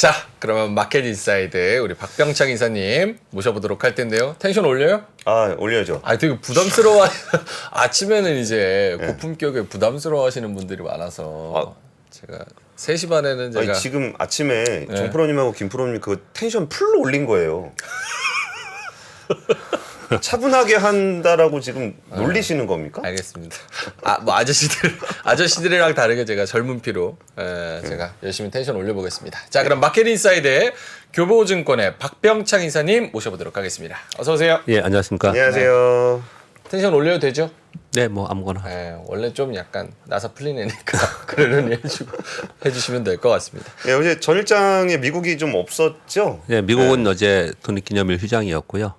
자, 그러면 마켓 인사이드 우리 박병창 이사님 모셔보도록 할 텐데요. 텐션 올려요? 아, 올려야죠. 아, 되게 부담스러워. 아침에는 이제 고품격에 부담스러워하시는 분들이 많아서 제가 3시 반에는 제가 아니, 지금 아침에 정프로님하고 김프로님 그 텐션 풀로 올린 거예요. 차분하게 한다라고 지금 놀리시는 겁니까? 알겠습니다. 아, 뭐 아저씨들이랑 다르게 제가 젊은 피로 제가 열심히 텐션 올려보겠습니다. 자, 그럼 마켓 인사이드의 교보증권의 박병창 이사님 모셔보도록 하겠습니다. 어서 오세요. 예, 안녕하십니까. 안녕하세요. 텐션 올려도 되죠? 네, 뭐 아무거나. 원래 좀 약간 나사 풀린 애니까 그러려니 해주시면 될 것 같습니다. 예, 어제 전일장에 미국이 좀 없었죠? 예, 미국은 어제 독립기념일 휴장이었고요.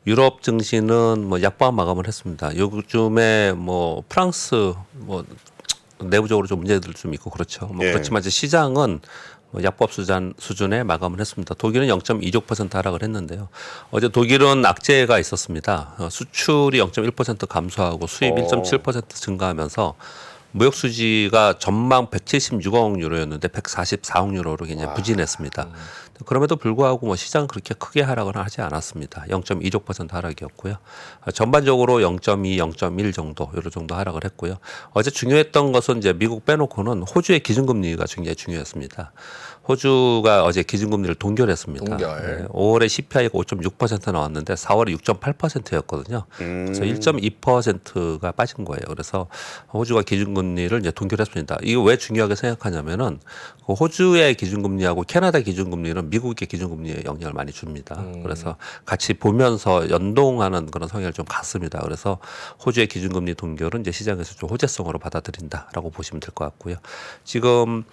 유럽 증시는 뭐 약보한 마감을 했습니다. 요즘에 뭐 프랑스 뭐 내부적으로 좀 문제들 좀 있고 그렇죠. 뭐 예. 그렇지만 이제 시장은 뭐 약보합 수준에 마감을 했습니다. 독일은 0.26% 하락을 했는데요. 어제 독일은 악재가 있었습니다. 수출이 0.1% 감소하고 수입 1.7% 증가하면서 무역 수지가 전망 176억 유로였는데 144억 유로로 굉장히 부진했습니다. 그럼에도 불구하고 뭐 시장은 그렇게 크게 하락은 하지 않았습니다. 0.26% 하락이었고요. 전반적으로 0.2, 0.1 정도 이런 정도 하락을 했고요. 어제 중요했던 것은 이제 미국 빼놓고는 호주의 기준금리가 굉장히 중요했습니다. 호주가 어제 기준금리를 동결했습니다. 동결. 5월에 CPI가 5.6% 나왔는데 4월에 6.8%였거든요. 그래서 1.2%가 빠진 거예요. 그래서 호주가 기준금리를 이제 동결했습니다. 이거 왜 중요하게 생각하냐면은 그 호주의 기준금리하고 캐나다 기준금리는 미국의 기준금리에 영향을 많이 줍니다. 그래서 같이 보면서 연동하는 그런 성향을 좀 갖습니다. 그래서 호주의 기준금리 동결은 이제 시장에서 좀 호재성으로 받아들인다라고 보시면 될 것 같고요. 지금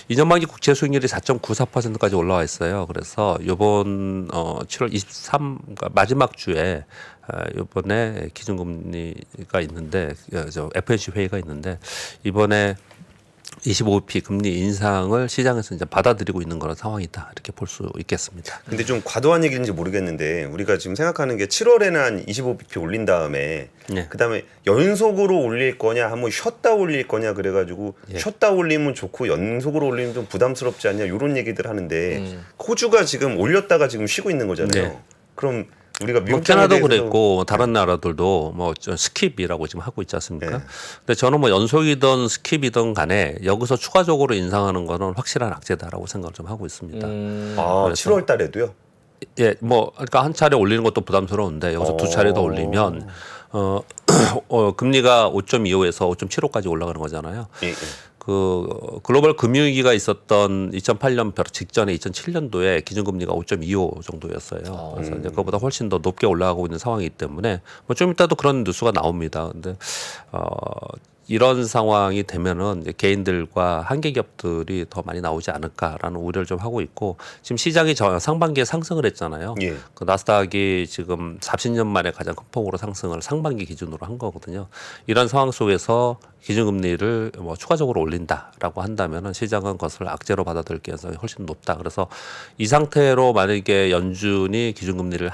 2년 만기 국채 수익률이 4.94%까지 올라와 있어요. 그래서 이번 7월 23 그러니까 마지막 주에 이번에 기준금리가 있는데 저 FOMC 회의가 있는데 이번에 25bp 금리 인상을 시장에서 이제 받아들이고 있는 그런 상황이다 이렇게 볼 수 있겠습니다. 근데 좀 과도한 얘기인지 모르겠는데 우리가 지금 생각하는 게 7월에는 한 25bp 올린 다음에 네. 그다음에 연속으로 올릴 거냐 한번 쉬었다 올릴 거냐 그래가지고 쉬었다 올리면 좋고 연속으로 올리면 좀 부담스럽지 않냐 이런 얘기들 하는데 호주가 지금 올렸다가 지금 쉬고 있는 거잖아요. 네. 그럼 우리가 뭐 미국 캐나다도 대해서 그랬고 다른 나라들도 뭐 스킵이라고 지금 하고 있지 않습니까? 네. 근데 저는 뭐 연속이든 스킵이든 간에 여기서 추가적으로 인상하는 거는 확실한 악재다라고 생각을 좀 하고 있습니다. 아, 7월 달에도요? 예, 뭐 그러니까 한 차례 올리는 것도 부담스러운데 여기서 두 차례 더 올리면 금리가 5.25에서 5.75까지 올라가는 거잖아요. 예, 예. 그 글로벌 금융위기가 있었던 2008년 바로 직전에 2007년도에 기준금리가 5.25 정도였어요. 그래서 이제 그거보다 훨씬 더 높게 올라가고 있는 상황이기 때문에 뭐 좀 이따도 그런 뉴스가 나옵니다. 근데 이런 상황이 되면은 이제 개인들과 한계 기업들이 더 많이 나오지 않을까라는 우려를 좀 하고 있고 지금 시장이 상반기에 상승을 했잖아요. 예. 그 나스닥이 지금 40년 만에 가장 큰 폭으로 상승을 상반기 기준으로 한 거거든요. 이런 상황 속에서 기준금리를 뭐 추가적으로 올린다라고 한다면은 시장은 그것을 악재로 받아들일 가능성이 훨씬 높다. 그래서 이 상태로 만약에 연준이 기준금리를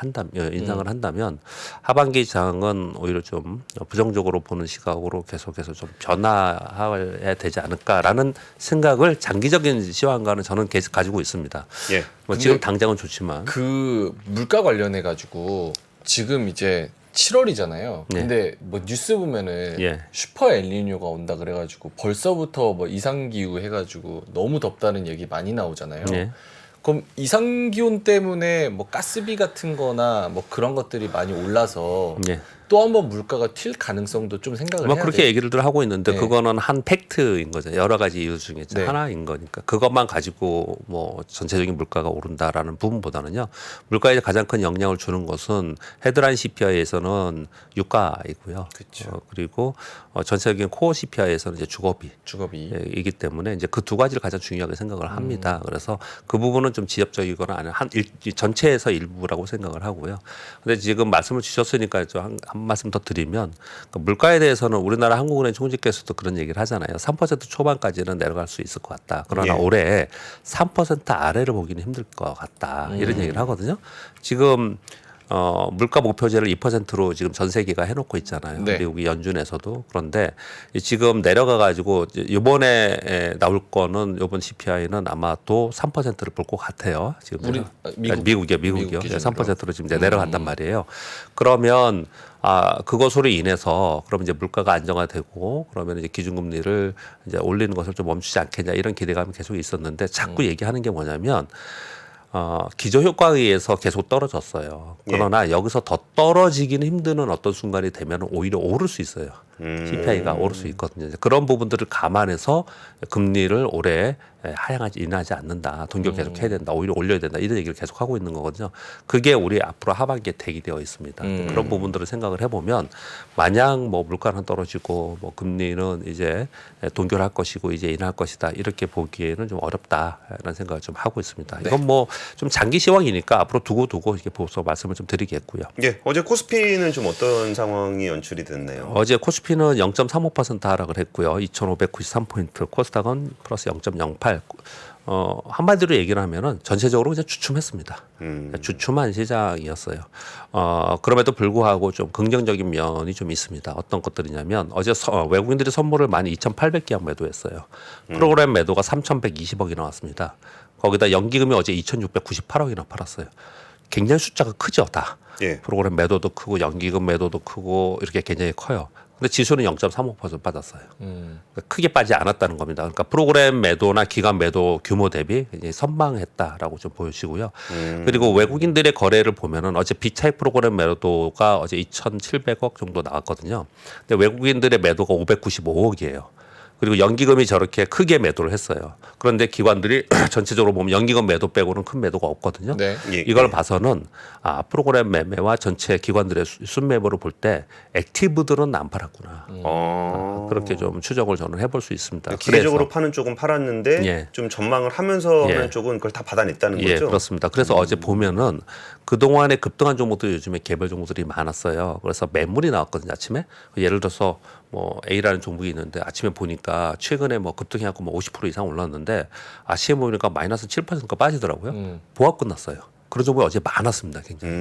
인상을 한다면 하반기 장은 오히려 좀 부정적으로 보는 시각으로 계속해서 좀 변화해야 되지 않을까라는 생각을 장기적인 시황과는 저는 계속 가지고 있습니다. 예. 뭐 지금 당장은 좋지만 그 물가 관련해 가지고 지금 이제 7월이잖아요. 네. 근데 뭐 뉴스 보면은 예. 슈퍼 엘니뇨가 온다 그래가지고 벌써부터 뭐 이상기후 해가지고 너무 덥다는 얘기 많이 나오잖아요. 네. 그럼 이상기온 때문에 뭐 가스비 같은 거나 뭐 그런 것들이 많이 올라서 예. 또 한 번 물가가 튈 가능성도 좀 생각을 뭐 해야 그렇게 돼요. 얘기를 하고 있는데 네. 그거는 한 팩트인 거죠. 여러 가지 이유 중에 네. 하나인 거니까 그것만 가지고 뭐 전체적인 물가가 오른다라는 부분보다는요. 물가에 가장 큰 영향을 주는 것은 헤드라인 CPI에서는 유가이고요. 그쵸. 그리고 전체적인 코어 CPI에서는 이제 주거비. 주거비. 이기 때문에 이제 그 두 가지를 가장 중요하게 생각을 합니다. 그래서 그 부분은 좀 지엽적이거나 아니면 전체에서 일부라고 생각을 하고요. 근데 지금 말씀을 주셨으니까 한 말씀 더 드리면 그러니까 물가에 대해서는 우리나라 한국은행 총재께서도 그런 얘기를 하잖아요. 3% 초반까지는 내려갈 수 있을 것 같다. 그러나 예. 올해 3% 아래를 보기는 힘들 것 같다. 이런 얘기를 하거든요. 지금 물가 목표제를 2%로 지금 전 세계가 해놓고 있잖아요. 네. 미국이 연준에서도. 그런데 지금 내려가 가지고 이번에 나올 거는 이번 CPI는 아마도 3%를 볼 것 같아요. 지금 우리 미국이요. 미국 3%로 지금 이제 내려간단 말이에요. 그러면 그것으로 인해서 그럼 이제 물가가 안정화되고 그러면 이제 기준금리를 이제 올리는 것을 좀 멈추지 않겠냐 이런 기대감이 계속 있었는데 자꾸 얘기하는 게 뭐냐면 기저효과에 의해서 계속 떨어졌어요. 그러나 여기서 더 떨어지기는 힘드는 어떤 순간이 되면 오히려 오를 수 있어요. CPI가 오를 수 있거든요. 이제 그런 부분들을 감안해서 금리를 올해 인하지 않는다. 동결 계속 해야 된다. 오히려 올려야 된다. 이런 얘기를 계속 하고 있는 거거든요. 그게 우리 앞으로 하반기에 대기되어 있습니다. 그런 부분들을 생각을 해보면 마냥 뭐 물가는 떨어지고 뭐 금리는 이제 동결할 것이고 이제 인하할 것이다. 이렇게 보기에는 좀 어렵다라는 생각을 좀 하고 있습니다. 이건 뭐 좀 장기 시황이니까 앞으로 두고 이렇게 보고서 말씀을 좀 드리겠고요. 예, 어제 코스피는 좀 어떤 상황이 연출이 됐나요? 어제 코스피는 0.35% 하락을 했고요. 2,593포인트, 코스닥은 플러스 0.08. 한마디로 얘기를 하면은 전체적으로 그냥 주춤했습니다. 주춤한 시장이었어요. 그럼에도 불구하고 좀 긍정적인 면이 좀 있습니다. 어떤 것들이냐면 어제 외국인들이 선물을 12,800개 매도했어요. 프로그램 매도가 3,120억이 나왔습니다. 거기다 연기금이 어제 2,698억이나 팔았어요. 굉장히 숫자가 크죠, 다. 예. 프로그램 매도도 크고 연기금 매도도 크고 이렇게 굉장히 커요. 근데 지수는 0.35% 빠졌어요. 그러니까 크게 빠지지 않았다는 겁니다. 그러니까 프로그램 매도나 기관 매도 규모 대비 굉장히 선방했다라고 좀 보여지고요. 그리고 외국인들의 거래를 보면은 어제 비차익 프로그램 매도가 어제 2,700억 정도 나왔거든요. 근데 외국인들의 매도가 595억이에요. 그리고 연기금이 저렇게 크게 매도를 했어요. 그런데 기관들이 전체적으로 보면 연기금 매도 빼고는 큰 매도가 없거든요. 네. 이걸 봐서는 프로그램 매매와 전체 기관들의 순매매를 볼 때 액티브들은 안 팔았구나. 그렇게 좀 추정을 저는 해볼 수 있습니다. 기계적으로 파는 쪽은 팔았는데 예. 좀 전망을 하면서 예. 하는 쪽은 그걸 다 받아냈다는 예, 거죠. 그렇습니다. 그래서 어제 보면은 그동안에 급등한 종목들이 요즘에 개별 종목들이 많았어요. 그래서 매물이 나왔거든요, 아침에. 예를 들어서 뭐 A라는 종목이 있는데 아침에 보니까 최근에 뭐 급등해갖고 뭐 50% 이상 올랐는데 아침에 보니까 마이너스 7%가 빠지더라고요. 보합 끝났어요. 그런 종목이 어제 많았습니다, 굉장히.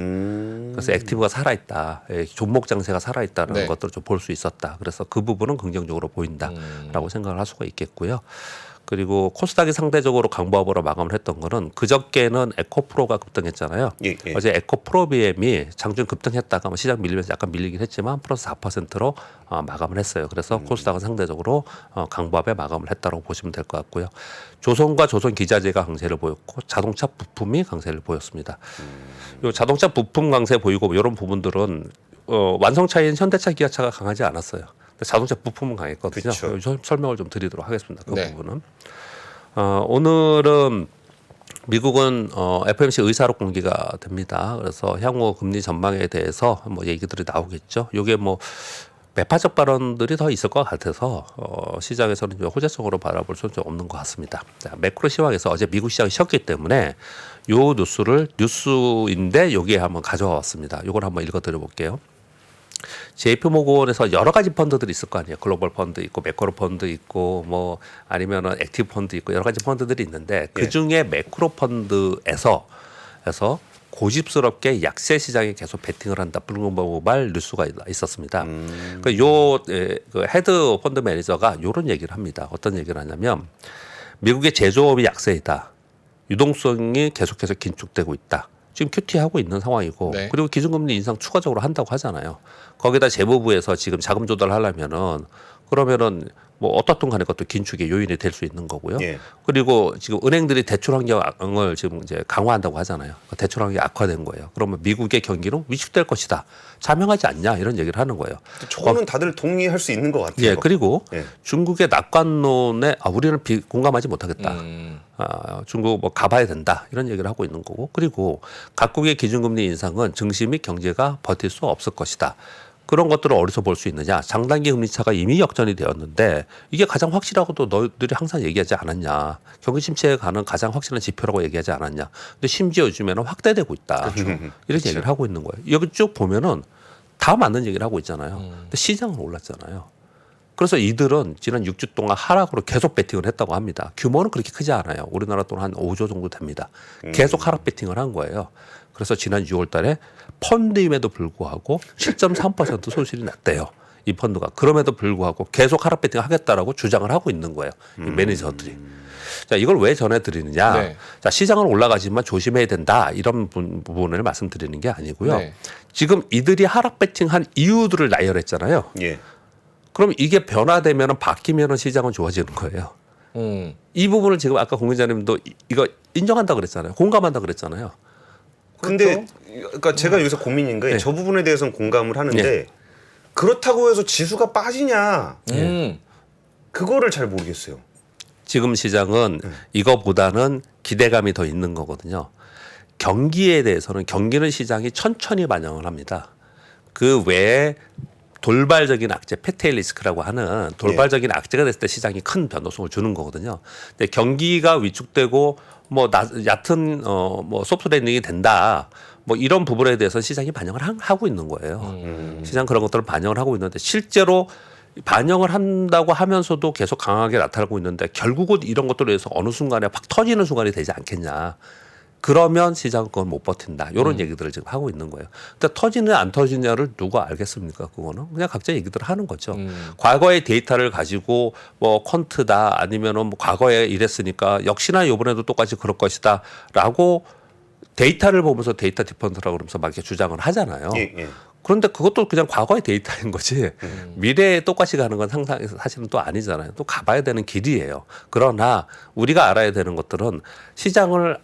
그래서 액티브가 살아있다, 종목 장세가 살아있다는 네. 것들을 좀 볼 수 있었다. 그래서 그 부분은 긍정적으로 보인다라고 생각을 할 수가 있겠고요. 그리고 코스닥이 상대적으로 강보합으로 마감을 했던 거는 그저께는 에코프로가 급등했잖아요. 예. 어제 에코프로 BM이 장중 급등했다가 시장 밀리면서 약간 밀리긴 했지만 플러스 4%로 마감을 했어요. 그래서 코스닥은 상대적으로 강보합에 마감을 했다고 보시면 될 것 같고요. 조선과 조선기자재가 강세를 보였고 자동차 부품이 강세를 보였습니다. 요 자동차 부품 강세 보이고 이런 부분들은 완성차인 현대차, 기아차가 강하지 않았어요. 자동차 부품은 강했거든요. 그쵸. 설명을 좀 드리도록 하겠습니다. 그 네. 부분은. 오늘은 미국은 FOMC 의사록 공개가 됩니다. 그래서 향후 금리 전망에 대해서 뭐 얘기들이 나오겠죠. 이게 뭐 매파적 발언들이 더 있을 것 같아서 시장에서는 호재성으로 바라볼 수는 좀 없는 것 같습니다. 자, 매크로 시황에서 어제 미국 시장이 쉬었기 때문에 요 뉴스인데 여기에 한번 가져와 왔습니다. 이걸 한번 읽어드려 볼게요. JP모건에서 여러 가지 펀드들이 있을 거 아니에요. 글로벌 펀드 있고 매크로 펀드 있고 뭐 아니면은 액티브 펀드 있고 여러 가지 펀드들이 있는데 그 중에 매크로 펀드에서 고집스럽게 약세 시장에 계속 베팅을 한다. 블룸버그 뉴스가 있었습니다. 그 헤드 펀드 매니저가 이런 얘기를 합니다. 어떤 얘기를 하냐면 미국의 제조업이 약세이다. 유동성이 계속해서 긴축되고 있다. 지금 QT하고 있는 상황이고 네. 그리고 기준금리 인상 추가적으로 한다고 하잖아요. 거기다 재무부에서 지금 자금 조달하려면은 그러면은 뭐 어떻든 간에 그것도 긴축의 요인이 될 수 있는 거고요. 예. 그리고 지금 은행들이 대출 환경을 지금 이제 강화한다고 하잖아요. 대출 환경이 악화된 거예요. 그러면 미국의 경기는 위축될 것이다. 자명하지 않냐 이런 얘기를 하는 거예요. 저거는 다들 동의할 수 있는 것 같아요. 예, 그리고 예. 중국의 낙관론에 우리는 공감하지 못하겠다. 중국 뭐 가봐야 된다 이런 얘기를 하고 있는 거고 그리고 각국의 기준금리 인상은 증시 및 경제가 버틸 수 없을 것이다. 그런 것들을 어디서 볼 수 있느냐. 장단기 금리차가 이미 역전이 되었는데 이게 가장 확실하고도 너희들이 항상 얘기하지 않았냐. 경기 침체에 가는 가장 확실한 지표라고 얘기하지 않았냐. 근데 심지어 요즘에는 확대되고 있다. 이렇게 얘기를 하고 있는 거예요. 여기 쭉 보면은 다 맞는 얘기를 하고 있잖아요. 근데 시장은 올랐잖아요. 그래서 이들은 지난 6주 동안 하락으로 계속 베팅을 했다고 합니다. 규모는 그렇게 크지 않아요. 우리나라 돈 한 5조 정도 됩니다. 계속 하락 베팅을 한 거예요. 그래서 지난 6월 달에 펀드임에도 불구하고 7.3% 손실이 났대요. 이 펀드가. 그럼에도 불구하고 계속 하락 베팅 하겠다라고 주장을 하고 있는 거예요. 이 매니저들이. 자, 이걸 왜 전해드리느냐. 네. 자, 시장은 올라가지만 조심해야 된다. 이런 부분을 말씀드리는 게 아니고요. 네. 지금 이들이 하락 베팅한 이유들을 나열했잖아요. 예. 그럼 이게 변화되면 바뀌면 시장은 좋아지는 거예요. 이 부분을 지금 아까 공 기자님도 이거 인정한다 그랬잖아요. 공감한다 그랬잖아요. 근데 그러니까 제가 여기서 고민인 게 네. 저 부분에 대해서는 공감을 하는데 그렇다고 해서 지수가 빠지냐 그거를 잘 모르겠어요. 지금 시장은 이거보다는 기대감이 더 있는 거거든요. 경기에 대해서는 경기는 시장이 천천히 반영을 합니다. 그 외에 돌발적인 악재, 페테일 리스크라고 하는 돌발적인 악재가 됐을 때 시장이 큰 변동성을 주는 거거든요. 근데 경기가 위축되고 뭐 얕은 뭐 소프트 랜딩이 된다. 뭐 이런 부분에 대해서 시장이 반영을 하고 있는 거예요. 시장 그런 것들을 반영을 하고 있는데 실제로 반영을 한다고 하면서도 계속 강하게 나타나고 있는데 결국은 이런 것들에 의해서 어느 순간에 팍 터지는 순간이 되지 않겠냐. 그러면 시장은 그건 못 버틴다. 이런 얘기들을 지금 하고 있는 거예요. 근데 터지냐 안 터지냐를 누가 알겠습니까? 그거는 그냥 각자 얘기들을 하는 거죠. 과거의 데이터를 가지고 뭐 퀀트다 아니면은 뭐 과거에 이랬으니까 역시나 이번에도 똑같이 그럴 것이다라고 데이터를 보면서 데이터 디펀트라고 그러면서 막 이렇게 주장을 하잖아요. 예. 그런데 그것도 그냥 과거의 데이터인 거지 미래에 똑같이 가는 건 상상 사실은 또 아니잖아요. 또 가봐야 되는 길이에요. 그러나 우리가 알아야 되는 것들은 시장을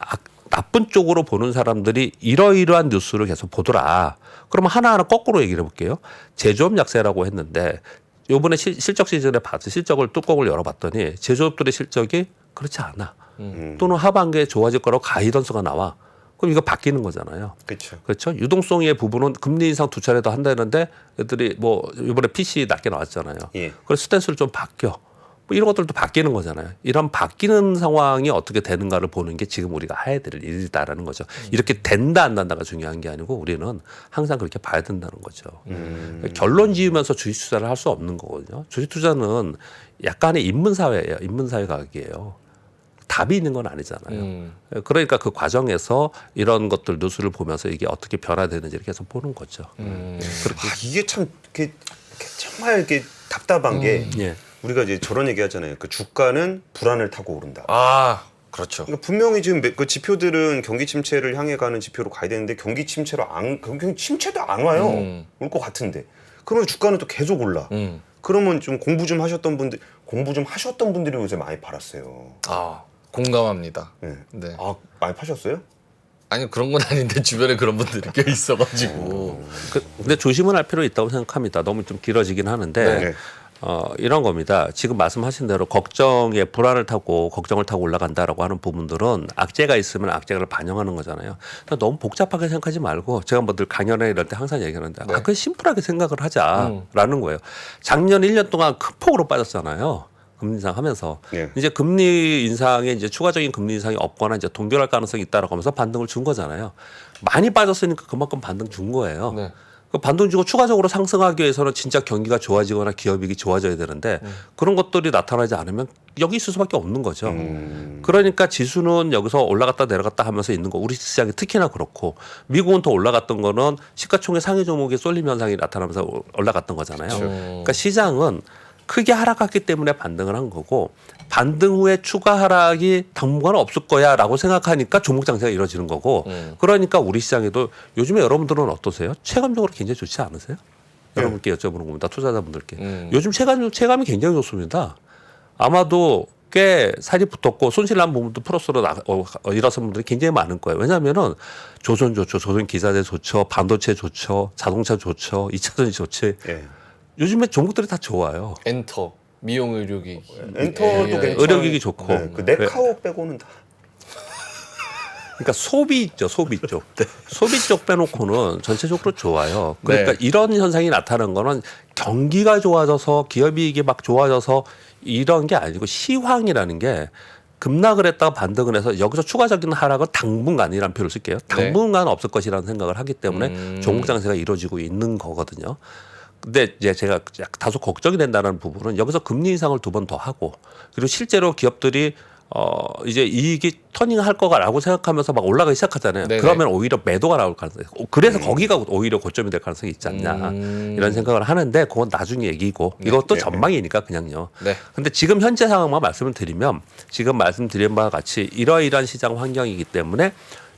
나쁜 쪽으로 보는 사람들이 이러이러한 뉴스를 계속 보더라. 그러면 하나하나 거꾸로 얘기를 해볼게요. 제조업 약세라고 했는데 요번에 실적 시즌에 봐서 실적을 뚜껑을 열어봤더니 제조업들의 실적이 그렇지 않아. 또는 하반기에 좋아질 거라고 가이던스가 나와. 그럼 이거 바뀌는 거잖아요. 그렇죠. 그렇죠. 유동성의 부분은 금리 인상 두 차례 더 한다는데 애들이 뭐 이번에 PC 낮게 나왔잖아요. 예. 그래서 스탠스를 좀 바뀌어. 뭐 이런 것들도 바뀌는 거잖아요. 이런 바뀌는 상황이 어떻게 되는가를 보는 게 지금 우리가 해야 될 일이다라는 거죠. 이렇게 된다 안 된다가 중요한 게 아니고 우리는 항상 그렇게 봐야 된다는 거죠. 결론 지으면서 주식 투자를 할 수 없는 거거든요. 주식 투자는 약간의 인문사회예요. 인문사회 가격이에요. 답이 있는 건 아니잖아요. 그러니까 그 과정에서 이런 것들 뉴스를 보면서 이게 어떻게 변화되는지를 계속 보는 거죠. 이게 참 이렇게 정말 이렇게 답답한 게 예. 우리가 이제 저런 얘기 하잖아요. 그 주가는 불안을 타고 오른다. 아, 그렇죠. 그러니까 분명히 지금 그 지표들은 경기 침체를 향해 가는 지표로 가야 되는데 경기 침체도 안 와요. 올 것 같은데. 그러면 주가는 또 계속 올라. 그러면 좀 공부 좀 하셨던 분들이 요새 많이 팔았어요. 아, 공감합니다. 네. 네. 아, 많이 파셨어요? 아니 그런 건 아닌데 주변에 그런 분들이 꽤 있어가지고. 근데 조심은 할 필요 있다고 생각합니다. 너무 좀 길어지긴 하는데 네. 이런 겁니다. 지금 말씀하신 대로 걱정에 불안을 타고 걱정을 타고 올라간다라고 하는 부분들은 악재가 있으면 악재를 반영하는 거잖아요. 그러니까 너무 복잡하게 생각하지 말고 제가 뭐 늘 강연회 이럴 때 항상 얘기하는데 그냥 심플하게 생각을 하자라는 거예요. 작년 1년 동안 큰 폭으로 빠졌잖아요. 금리 인상 하면서 네. 이제 금리 인상에 이제 추가적인 금리 인상이 없거나 이제 동결할 가능성이 있다라고 하면서 반등을 준 거잖아요. 많이 빠졌으니까 그만큼 반등 준 거예요. 네. 그 반등 주고 추가적으로 상승하기 위해서는 진짜 경기가 좋아지거나 기업이익이 좋아져야 되는데 그런 것들이 나타나지 않으면 여기 있을 수밖에 없는 거죠. 그러니까 지수는 여기서 올라갔다 내려갔다 하면서 있는 거. 우리 시장이 특히나 그렇고 미국은 더 올라갔던 거는 시가총액 상위 종목의 쏠림 현상이 나타나면서 올라갔던 거잖아요. 그러니까 시장은 크게 하락했기 때문에 반등을 한 거고 반등 후에 추가 하락이 당분간 없을 거야라고 생각하니까 종목 장세가 이루어지는 거고 그러니까 우리 시장에도 요즘에 여러분들은 어떠세요? 체감적으로 굉장히 좋지 않으세요? 여러분께 여쭤보는 겁니다. 투자자분들께. 요즘 체감이 굉장히 좋습니다. 아마도 꽤 살이 붙었고 손실 난 부분도 플러스로 일어선 분들이 굉장히 많을 거예요. 왜냐하면은 조선 좋죠. 조선 기사재 좋죠. 반도체 좋죠. 자동차 좋죠. 2차전지 좋죠. 예. 요즘에 종목들이 다 좋아요. 엔터, 미용 의료기. 엔터도 괜찮아요. 의료기기 좋고. 네, 그 네카오 빼고는 다. 그러니까 소비 있죠, 소비 쪽. 소비 쪽 빼놓고는 전체적으로 좋아요. 그러니까 네. 이런 현상이 나타나는 거는 경기가 좋아져서 기업이익이 막 좋아져서 이런 게 아니고 시황이라는 게 급락을 했다가 반등을 해서 여기서 추가적인 하락은 당분간이라는 표현을 쓸게요. 당분간 없을 것이라는 생각을 하기 때문에 종목 장세가 이루어지고 있는 거거든요. 근데 이제 제가 다소 걱정이 된다는 부분은 여기서 금리 인상을 2번 더 하고 그리고 실제로 기업들이 이제 이익이 터닝할 거라고 생각하면서 막 올라가기 시작하잖아요. 네네. 그러면 오히려 매도가 나올 가능성이 그래서 거기가 오히려 고점이 될 가능성이 있지 않냐 이런 생각을 하는데 그건 나중에 얘기고 이것도 네. 전망이니까 그냥요. 네. 근데 지금 현재 상황만 말씀을 드리면 지금 말씀드린 바와 같이 이러이러한 시장 환경이기 때문에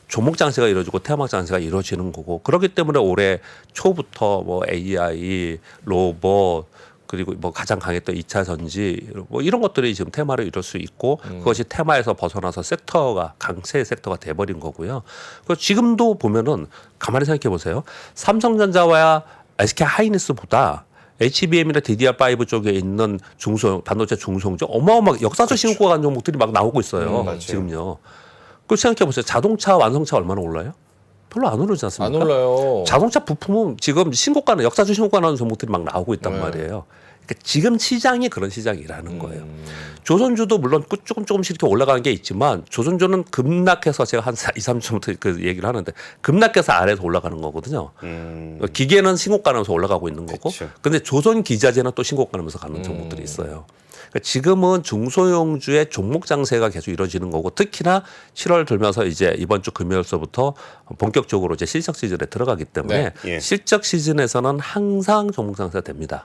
조목 장세가 이루어지고 테마막 장세가 이루어지는 거고 그렇기 때문에 올해 초부터 뭐 AI, 로봇 그리고 뭐 가장 강했던 2차 전지 뭐 이런 것들이 지금 테마를 이룰 수 있고 그것이 테마에서 벗어나서 섹터가 강세 섹터가 돼버린 거고요. 그래서 지금도 보면은 가만히 생각해 보세요. 삼성전자와 SK 하이닉스보다 HBM이나 DDR5 쪽에 있는 중소형 반도체 중소형주 어마어마하게 역사적 신고가 간 종목들이 막 나오고 있어요. 맞아요. 지금요. 그 생각해 보세요. 자동차 완성차 얼마나 올라요? 별로 안 오르지 않습니까? 안 올라요. 자동차 부품은 지금 신고가는 역사적 신고가 나는 종목들이 막 나오고 있단 네. 말이에요. 그러니까 지금 시장이 그런 시장이라는 거예요. 조선주도 물론 조금씩 이렇게 올라가는 게 있지만 조선주는 급락해서 제가 한 2, 3주부터 그 얘기를 하는데 급락해서 아래에서 올라가는 거거든요. 기계는 신고가 나면서 올라가고 있는 거고 그쵸. 근데 조선 기자재는 또 신고가 나면서 가는 종목들이 있어요. 그러니까 지금은 중소형주의 종목 장세가 계속 이루어지는 거고 특히나 7월 들면서 이제 이번 주 금요일서부터 본격적으로 이제 실적 시즌에 들어가기 때문에 네. 예. 실적 시즌에서는 항상 종목 장세가 됩니다.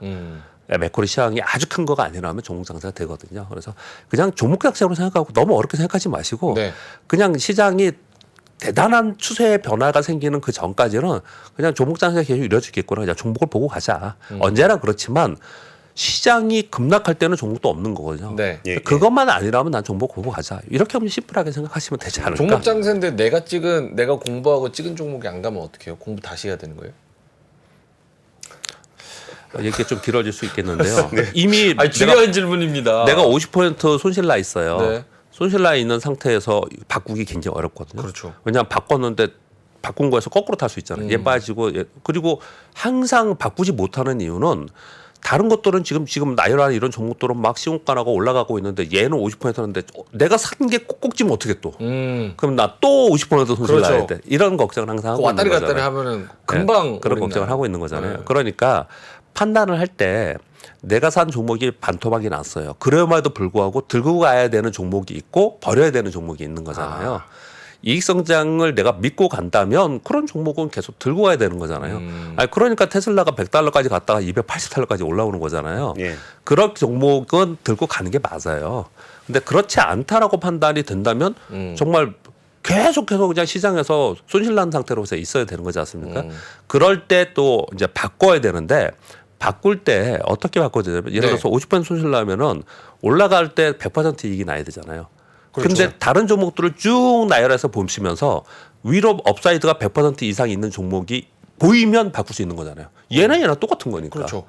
매크로 시황이 아주 큰 거가 아니라면 종목 장세가 되거든요. 그래서 그냥 종목 장세로 생각하고 너무 어렵게 생각하지 마시고 네. 그냥 시장이 대단한 추세의 변화가 생기는 그 전까지는 그냥 종목 장세가 계속 이루어지겠구나. 그냥 종목을 보고 가자. 언제나 그렇지만 시장이 급락할 때는 종목도 없는 거거든요. 네. 예, 예. 그것만 아니라면 난 종목 보고 가자. 이렇게 하면 심플하게 생각하시면 되지 않을까. 종목 장세인데 내가 공부하고 찍은 종목이 안 가면 어떻게 해요? 공부 다시 해야 되는 거예요? 이렇게 좀 길어질 수 있겠는데요. 이미 아니 중요한 질문입니다. 내가 50% 손실 나 있어요. 네. 손실 나 있는 상태에서 바꾸기 굉장히 어렵거든요. 그렇죠. 왜냐하면 바꿨는데 바꾼 거에서 거꾸로 탈 수 있잖아요. 얘 빠지고 그리고 항상 바꾸지 못하는 이유는 다른 것들은 지금 나열한 이런 종목들은 막 시공가나고 올라가고 있는데 얘는 50%였는데 내가 산 게 꼭꼭 지면 어떻게 또? 그럼 나 또 50% 손실 그렇죠. 나야 돼. 이런 걱정을 항상 하고 왔다리 있는 갔다리 거잖아요. 하면은 금방 네, 그런 올인나요. 걱정을 하고 있는 거잖아요. 네. 그러니까 판단을 할 때 내가 산 종목이 반토막이 났어요. 그럼에도 불구하고 들고 가야 되는 종목이 있고 버려야 되는 종목이 있는 거잖아요. 이익 성장을 내가 믿고 간다면 그런 종목은 계속 들고 가야 되는 거잖아요. 아니 그러니까 테슬라가 100달러까지 갔다가 280달러까지 올라오는 거잖아요. 예. 그런 종목은 들고 가는 게 맞아요. 근데 그렇지 않다라고 판단이 된다면 정말 계속해서 그냥 시장에서 손실 난 상태로 있어야 되는 거지 않습니까? 그럴 때 또 이제 바꿔야 되는데 바꿀 때 어떻게 바꿔야 되냐면 예를 네. 들어서 50% 손실 나면은 올라갈 때 100% 이익이 나야 되잖아요. 그렇죠. 근데 다른 종목들을 쭉 나열해서 보시면서 위로 업사이드가 100% 이상 있는 종목이 보이면 바꿀 수 있는 거잖아요. 얘랑 똑같은 거니까. 그렇죠.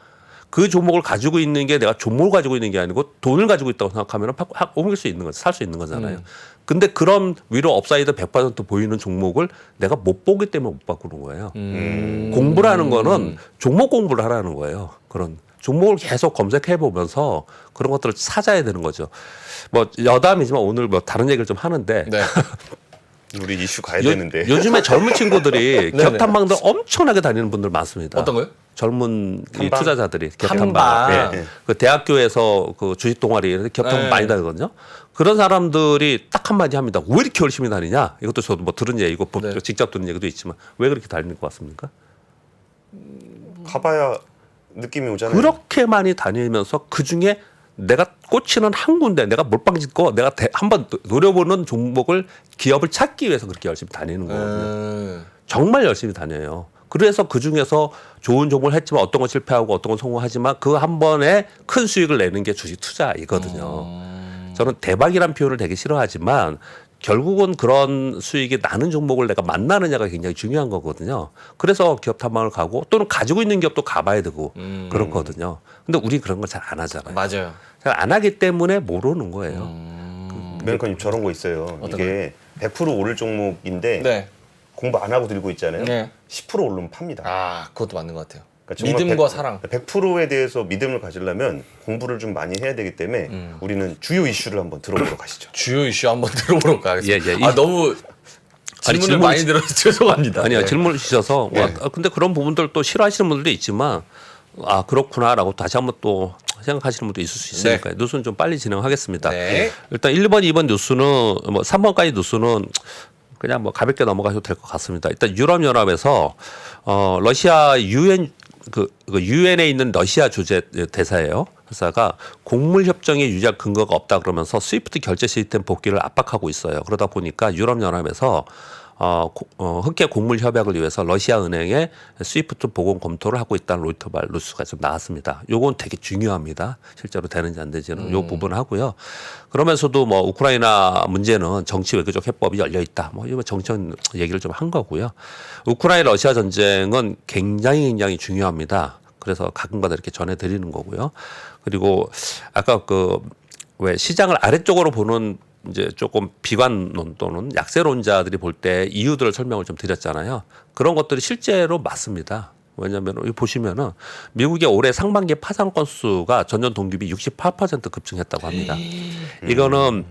그 종목을 가지고 있는 게 내가 종목을 가지고 있는 게 아니고 돈을 가지고 있다고 생각하면 옮길 수 있는 거죠. 살 수 있는 거잖아요. 근데 그런 위로 업사이드 100% 보이는 종목을 내가 못 보기 때문에 못 바꾸는 거예요. 공부라는 거는 종목 공부를 하라는 거예요. 그런 종목을 계속 검색해 보면서 그런 것들을 찾아야 되는 거죠. 뭐 여담이지만 오늘 뭐 다른 얘기를 좀 하는데 네. 우리 이슈 가야 되는데. 요즘에 젊은 친구들이 네네. 기업 탐방들 엄청나게 다니는 분들 많습니다. 어떤 거요? 젊은 이 탐방? 투자자들이 기업 탐방. 탐방. 네. 그 대학교에서 그 주식 동아리 기업 탐방 네. 많이 다니거든요. 그런 사람들이 딱 한마디 합니다. 왜 이렇게 열심히 다니냐? 이것도 저도 뭐 들은 얘기고 네. 직접 들은 얘기도 있지만 왜 그렇게 다니는 것 같습니까? 가봐야 느낌이 오잖아요. 그렇게 많이 다니면서 그 중에 내가 꽂히는 한 군데 내가 몰빵 짓고 내가 한번 노려보는 종목을 기업을 찾기 위해서 그렇게 열심히 다니는 거거든요. 정말 열심히 다녀요. 그래서 그 중에서 좋은 종목을 했지만 어떤 건 실패하고 어떤 건 성공하지만 그 한 번에 큰 수익을 내는 게 주식 투자이거든요. 저는 대박이란 표현을 되게 싫어하지만 결국은 그런 수익이 나는 종목을 내가 만나느냐가 굉장히 중요한 거거든요. 그래서 기업 탐방을 가고 또는 가지고 있는 기업도 가봐야 되고 그렇거든요. 근데 우리 그런 걸 잘 안 하잖아요. 맞아요. 잘 안 하기 때문에 모르는 거예요. 맹커님 저런 거 있어요. 어떤 이게 100% 오를 종목인데 네. 공부 안 하고 들고 있잖아요. 네. 10% 오르면 팝니다. 아, 그것도 맞는 것 같아요. 그러니까 정말 믿음과 사랑. 100%에 대해서 믿음을 가지려면 공부를 좀 많이 해야 되기 때문에 우리는 주요 이슈를 한번 들어보러 가시죠. 주요 이슈 한번 들어보러 가겠습니다. 예, 예. 아, 너무 질문을 질문- 많이 들어서 죄송합니다. 아니요 네. 질문을 주셔서 네. 근데 그런 부분들 또 싫어하시는 분들도 있지만 아 그렇구나라고 다시 한번 또 생각하시는 분도 있을 수 있으니까 요 뉴스는 좀 빨리 진행하겠습니다. 네. 일단 1번, 2번 뉴스는 뭐 3번까지 뉴스는 그냥 뭐 가볍게 넘어가셔도 될 것 같습니다. 일단 유럽연합에서 러시아 유엔 그 유엔에 있는 러시아 주재 대사예요. 회사가 곡물 협정의 유지할 근거가 없다 그러면서 스위프트 결제 시스템 복귀를 압박하고 있어요. 그러다 보니까 유럽연합에서 흑해 곡물 협약을 위해서 러시아 은행에 스위프트 복원 검토를 하고 있다는 로이터발 뉴스가 좀 나왔습니다. 요건 되게 중요합니다. 실제로 되는지 안 되지는 요 부분 하고요. 그러면서도 뭐 우크라이나 문제는 정치 외교적 해법이 열려 있다. 뭐 이거 정치적 얘기를 좀 한 거고요. 우크라이나 러시아 전쟁은 굉장히 중요합니다. 그래서 가끔가다 이렇게 전해드리는 거고요. 그리고 아까 왜 시장을 아래쪽으로 보는 이제 조금 비관론 또는 약세론자들이 볼 때 이유들을 설명을 좀 드렸잖아요. 그런 것들이 실제로 맞습니다. 왜냐하면 여기 보시면은 미국의 올해 상반기 파산 건수가 전년 동기비 68% 급증했다고 합니다. 이거는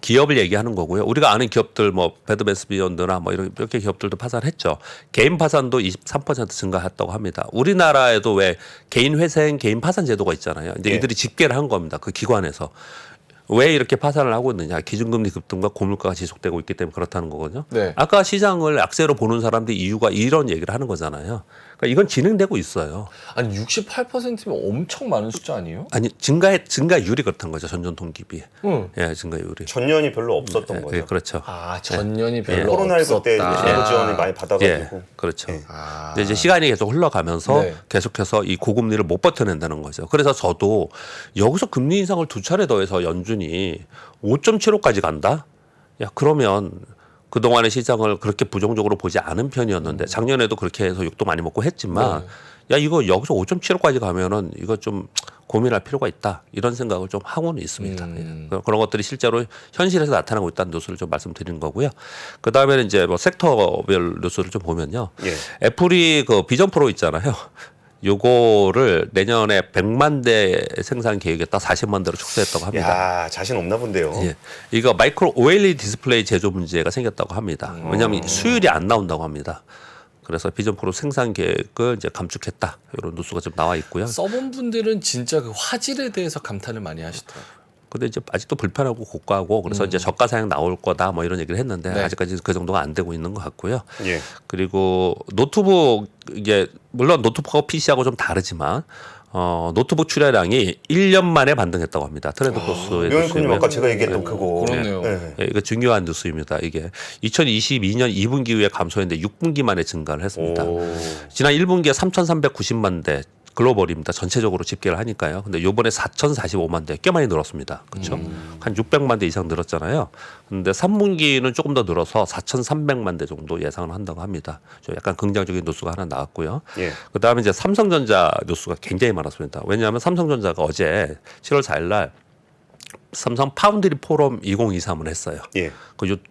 기업을 얘기하는 거고요. 우리가 아는 기업들 뭐 배드베스비언드나 뭐 이런 몇 개 기업들도 파산했죠. 개인 파산도 23% 증가했다고 합니다. 우리나라에도 왜 개인 회생, 개인 파산 제도가 있잖아요. 이제 이들이 집계를 한 겁니다. 그 기관에서. 왜 이렇게 파산을 하고 있느냐. 기준금리 급등과 고물가가 지속되고 있기 때문에 그렇다는 거거든요. 네. 아까 시장을 약세로 보는 사람들이 이유가 이런 얘기를 하는 거잖아요. 그러니까 이건 진행되고 있어요. 아니 68%면 엄청 많은 숫자 아니에요? 아니 증가율이 그렇다는 거죠. 전년 동기비. 응. 예, 증가율이. 전년이 별로 없었던 거죠. 예, 그렇죠. 아 전년이 별로 코로나19 때 없었다. 정부 지원을 많이 받아가지고. 예, 그렇죠. 아. 근데 이제 시간이 계속 흘러가면서 네. 계속해서 이 고금리를 못 버텨낸다는 거죠. 그래서 저도 여기서 금리 인상을 2차례 더해서 연준이 5.75까지 간다? 야, 그러면 그동안의 시장을 그렇게 부정적으로 보지 않은 편이었는데 작년에도 그렇게 해서 욕도 많이 먹고 했지만 야, 이거 여기서 5.75까지 가면은 이거 좀 고민할 필요가 있다. 이런 생각을 좀 하고는 있습니다. 예. 그런 것들이 실제로 현실에서 나타나고 있다는 뉴스를 좀 말씀드리는 거고요. 그 다음에는 이제 뭐 섹터별 뉴스를 좀 보면요. 예. 애플이 그 비전 프로 있잖아요. 요거를 내년에 100만 대 생산 계획에다 40만 대로 축소했다고 합니다. 야, 자신 없나 본데요. 예. 이거 마이크로 OLED 디스플레이 제조 문제가 생겼다고 합니다. 왜냐하면 수율이 안 나온다고 합니다. 그래서 비전 프로 생산 계획을 이제 감축했다. 이런 뉴스가 좀 나와 있고요. 써본 분들은 진짜 그 화질에 대해서 감탄을 많이 하시더라고요. 근데 이제 아직도 불편하고 고가고 그래서 이제 저가 사양 나올 거다 뭐 이런 얘기를 했는데 네. 아직까지 그 정도가 안 되고 있는 것 같고요. 예. 그리고 노트북 이게 물론 노트북하고 PC하고 좀 다르지만 노트북 출하량이 1년 만에 반등했다고 합니다. 트렌드 코스의 명현군님 아까 제가 얘기했던 그거. 그렇네요. 예. 예, 이거 중요한 뉴스입니다. 이게 2022년 2분기 이후에 감소했는데 6분기 만에 증가를 했습니다. 지난 1분기에 3,390만 대 글로벌입니다. 전체적으로 집계를 하니까요. 근데 요번에 4,045만 대 꽤 많이 늘었습니다. 그렇죠? 한 600만 대 이상 늘었잖아요. 근데 3분기는 조금 더 늘어서 4,300만 대 정도 예상을 한다고 합니다. 좀 약간 긍정적인 뉴스가 하나 나왔고요. 예. 그다음에 이제 삼성전자 뉴스가 굉장히 많았습니다. 왜냐하면 삼성전자가 어제 7월 4일 날 삼성 파운드리 포럼 2023을 했어요. 예.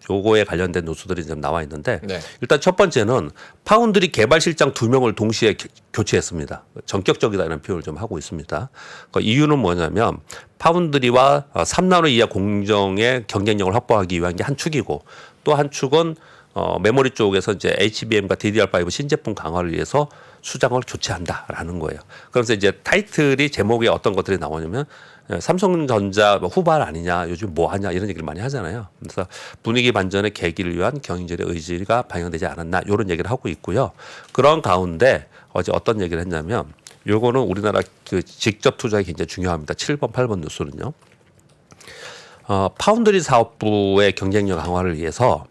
요거에 관련된 뉴스들이 좀 나와 있는데 네. 일단 첫 번째는 파운드리 개발 실장 2명을 동시에 교체했습니다. 전격적이다는 표현을 좀 하고 있습니다. 그 이유는 뭐냐면 파운드리와 3나노 이하 공정의 경쟁력을 확보하기 위한 게 한 축이고 또 한 축은 메모리 쪽에서 이제 HBM과 DDR5 신제품 강화를 위해서 수장을 교체한다라는 거예요. 그래서 이제 타이틀이 제목에 어떤 것들이 나오냐면 삼성전자 후발 아니냐, 요즘 뭐 하냐 이런 얘기를 많이 하잖아요. 그래서 분위기 반전의 계기를 위한 경영진의 의지가 반영되지 않았나 이런 얘기를 하고 있고요. 그런 가운데 어제 어떤 얘기를 했냐면 요거는 우리나라 그 직접 투자에 굉장히 중요합니다. 7번, 8번 뉴스는요. 파운드리 사업부의 경쟁력 강화를 위해서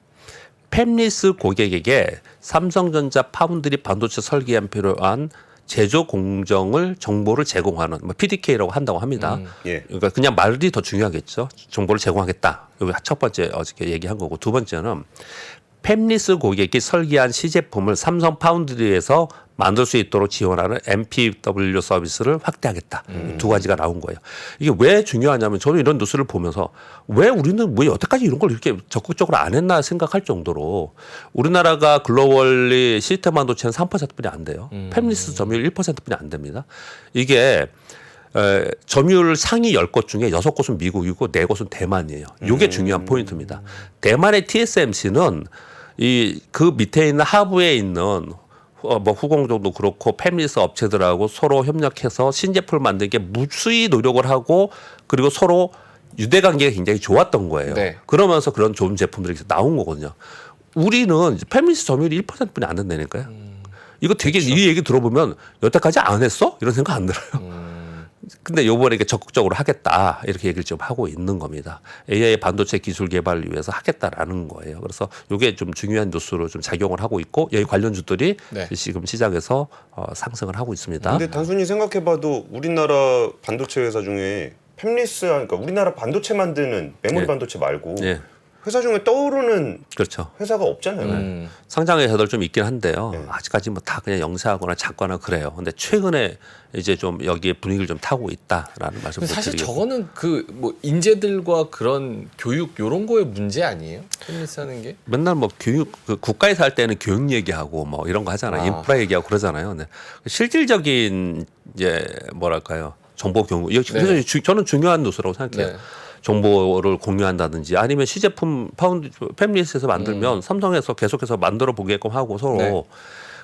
팹리스 고객에게 삼성전자 파운드리 반도체 설계에 필요한 제조 공정을 정보를 제공하는 뭐 PDK라고 한다고 합니다. 예. 그러니까 그냥 말이 더 중요하겠죠. 정보를 제공하겠다. 이게 첫 번째 어저께 얘기한 거고 두 번째는 팹리스 고객이 설계한 시제품을 삼성 파운드리에서 만들 수 있도록 지원하는 MPW 서비스를 확대하겠다. 두 가지가 나온 거예요. 이게 왜 중요하냐면 저는 이런 뉴스를 보면서 왜 우리는 왜 여태까지 이런 걸 이렇게 적극적으로 안 했나 생각할 정도로 우리나라가 글로벌리 시스템 반도체는 3%뿐이 안 돼요. 팹리스 점유율 1%뿐이 안 됩니다. 이게 점유율 상위 10곳 중에 6곳은 미국이고 4곳은 대만이에요. 이게 중요한 포인트입니다. 대만의 TSMC는 그 밑에 있는 하부에 있는 뭐 후공정도 그렇고 팹리스 업체들하고 서로 협력해서 신제품을 만들게 무수히 노력을 하고 그리고 서로 유대 관계가 굉장히 좋았던 거예요. 네. 그러면서 그런 좋은 제품들이 나온 거거든요. 우리는 팹리스 점유율이 1%뿐이 안 된다니까요. 이거 되게 이 얘기 들어보면 여태까지 안 했어? 이런 생각 안 들어요. 근데 요번에 이렇게 적극적으로 하겠다 이렇게 얘기를 좀 하고 있는 겁니다. AI 반도체 기술 개발을 위해서 하겠다라는 거예요. 그래서 이게 좀 중요한 뉴스로 좀 작용을 하고 있고 여기 관련주들이 네. 지금 시장에서 상승을 하고 있습니다. 근데 단순히 생각해봐도 우리나라 반도체 회사 중에 팹리스 그러니까 우리나라 반도체 만드는 메모리 예. 반도체 말고 예, 회사 중에 떠오르는 그렇죠. 회사가 없잖아요. 상장의 회사들 좀 있긴 한데요. 네. 아직까지 뭐 다 그냥 영세하거나 작거나 그래요. 근데 최근에 이제 좀 여기에 분위기를 좀 타고 있다라는 말씀을 사실 드리겠습니다. 저거는 그 뭐 인재들과 그런 교육 요런 거의 문제 아니에요? 팹리스 하는 게? 맨날 뭐 교육 그 국가에서 할 때는 교육 얘기하고 뭐 이런 거 하잖아요. 아. 인프라 얘기하고 그러잖아요. 근데 실질적인 이제 뭐랄까요 정보 경우 그래서 네. 저는 중요한 뉴스라고 생각해요. 네. 정보를 공유한다든지 아니면 시제품 팹리스에서 만들면 삼성에서 계속해서 만들어 보게끔 하고 서로. 네.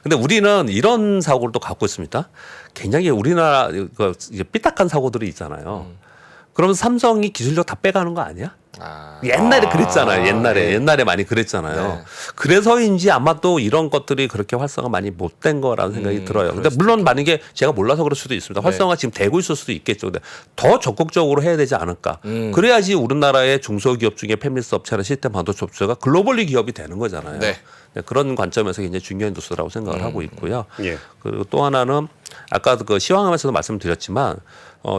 근데 우리는 이런 사고를 또 갖고 있습니다. 굉장히 우리나라 그 이제 삐딱한 사고들이 있잖아요. 그러면 삼성이 기술력 다 빼가는 거 아니야? 아. 옛날에 그랬잖아요. 네. 옛날에 많이 그랬잖아요. 네. 그래서인지 아마 또 이런 것들이 그렇게 활성화 많이 못 된 거라는 생각이 들어요. 근데 물론 만약에 제가 몰라서 그럴 수도 있습니다. 활성화 지금 되고 있을 수도 있겠죠. 근데 더 적극적으로 해야 되지 않을까. 그래야지 우리나라의 중소기업 중에 팹리스 업체나 시스템 반도체 업체가 글로벌리 기업이 되는 거잖아요. 네. 네, 그런 관점에서 굉장히 중요한 뉴스라고 생각을 하고 있고요. 예. 그리고 또 하나는 아까 그 시황하면서도 말씀드렸지만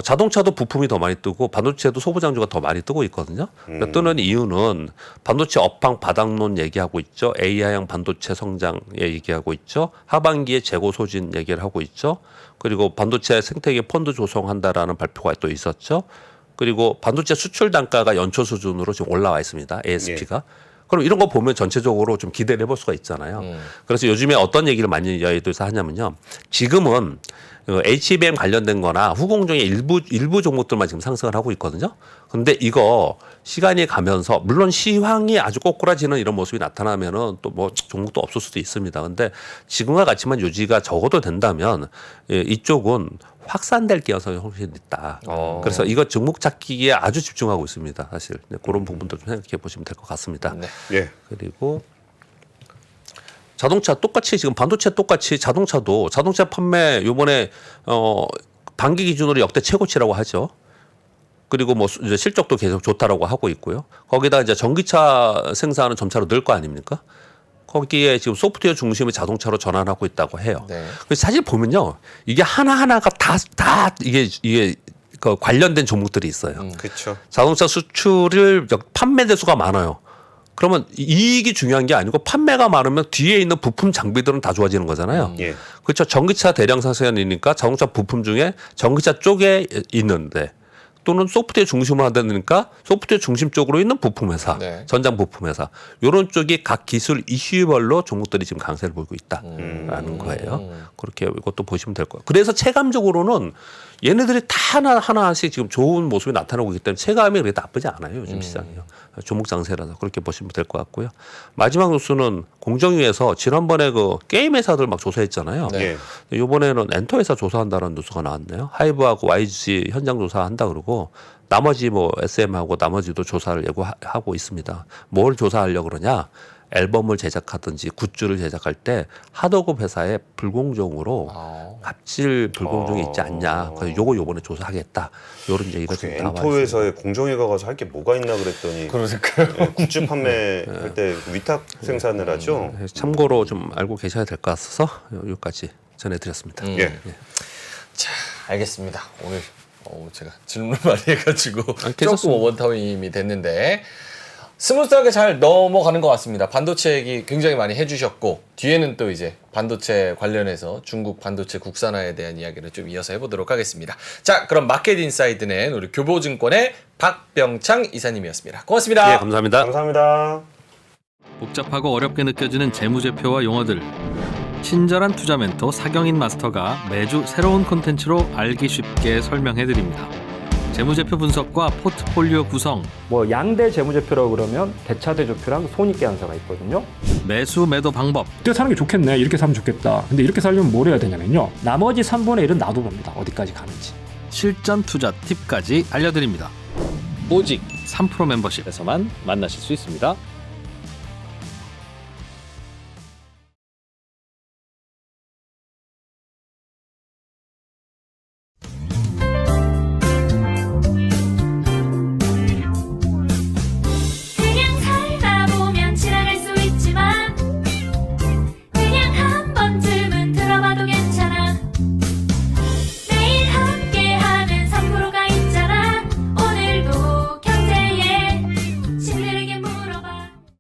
자동차도 부품이 더 많이 뜨고 반도체도 소부장주가 더 많이 뜨고 있거든요. 뜨는 이유는 반도체 업황 바닥론 얘기하고 있죠. AI형 반도체 성장 얘기하고 있죠. 하반기에 재고 소진 얘기를 하고 있죠. 그리고 반도체 생태계 펀드 조성한다라는 발표가 또 있었죠. 그리고 반도체 수출 단가가 연초 수준으로 지금 올라와 있습니다. ASP가. 그럼 이런 거 보면 전체적으로 좀 기대를 해볼 수가 있잖아요. 그래서 요즘에 어떤 얘기를 많이 여의도에서 하냐면요. 지금은 HBM 관련된 거나 후공정의 일부 종목들만 지금 상승을 하고 있거든요. 근데 이거 시간이 가면서 물론 시황이 아주 꼬꾸라지는 이런 모습이 나타나면은 또 뭐 종목도 없을 수도 있습니다. 근데 지금과 같이만 유지가 적어도 된다면 이쪽은 확산될 가능성이 훨씬 있다. 그래서 이거 종목 찾기에 아주 집중하고 있습니다. 사실 그런 부분들 좀 생각해 보시면 될 것 같습니다. 네. 예. 그리고 자동차 똑같이 지금 반도체 똑같이 자동차도 자동차 판매 요번에 반기 기준으로 역대 최고치라고 하죠. 그리고 뭐 이제 실적도 계속 좋다라고 하고 있고요. 거기다 이제 전기차 생산은 점차로 늘 거 아닙니까? 거기에 지금 소프트웨어 중심의 자동차로 전환하고 있다고 해요. 네. 그래서 사실 보면요, 이게 하나하나가 다 이게 그 관련된 종목들이 있어요. 그렇죠. 자동차 수출을 판매 대수가 많아요. 그러면 이익이 중요한 게 아니고 판매가 많으면 뒤에 있는 부품 장비들은 다 좋아지는 거잖아요. 예. 그렇죠. 전기차 대량 생산이니까 자동차 부품 중에 전기차 쪽에 있는데 또는 소프트웨어 중심으로 하다니까 소프트웨어 중심 쪽으로 있는 부품 회사, 네. 전장 부품 회사 이런 쪽이 각 기술 이슈별로 종목들이 지금 강세를 보이고 있다라는 거예요. 그렇게 이것도 보시면 될 거예요. 그래서 체감적으로는 얘네들이 다 하나씩 지금 좋은 모습이 나타나고 있기 때문에 체감이 그렇게 나쁘지 않아요. 요즘 시장이요. 종목 장세라서 그렇게 보시면 될 것 같고요. 마지막 뉴스는 공정위에서 지난번에 그 게임 회사들 막 조사했잖아요. 예. 이번에는 엔터 회사 조사한다는 뉴스가 나왔네요. 하이브하고 YG 현장 조사한다 그러고 나머지 뭐 SM하고 나머지도 조사를 예고하고 있습니다. 뭘 조사하려고 그러냐? 앨범을 제작하든지 굿즈를 제작할 때 하도급 회사에 불공정으로 갑질 불공정이 있지 않냐. 그래서 요번에 조사하겠다. 요런 얘기가 지금 나와 엔터 있습니다. 회사에 공정위가 가서 할 게 뭐가 있나 그랬더니 그러니까요. 굿즈 판매할 때 위탁 생산을 하죠. 참고로 좀 알고 계셔야 될 것 같아서 여기까지 전해드렸습니다. 예. 자, 알겠습니다. 오늘 제가 질문을 많이 해가지고 조금 괜찮습니다. 오버타임이 됐는데 스무스하게 잘 넘어가는 것 같습니다. 반도체 얘기 굉장히 많이 해주셨고 뒤에는 또 이제 반도체 관련해서 중국 반도체 국산화에 대한 이야기를 좀 이어서 해보도록 하겠습니다. 자, 그럼 마켓 인사이드는 우리 교보증권의 박병창 이사님이었습니다. 고맙습니다. 예, 감사합니다. 감사합니다. 복잡하고 어렵게 느껴지는 재무제표와 용어들, 친절한 투자 멘토 사경인 마스터가 매주 새로운 콘텐츠로 알기 쉽게 설명해드립니다. 재무제표 분석과 포트폴리오 구성, 뭐 양대 재무제표라고 그러면 대차대조표랑 손익계산서가 있거든요. 매수 매도 방법, 이때 사는 게 좋겠네. 이렇게 사면 좋겠다. 근데 이렇게 살려면 뭘 해야 되냐면요. 나머지 3분의 1은 놔둬봅니다. 어디까지 가는지. 실전 투자 팁까지 알려드립니다. 오직 3프로 멤버십. 에서만 만나실 수 있습니다.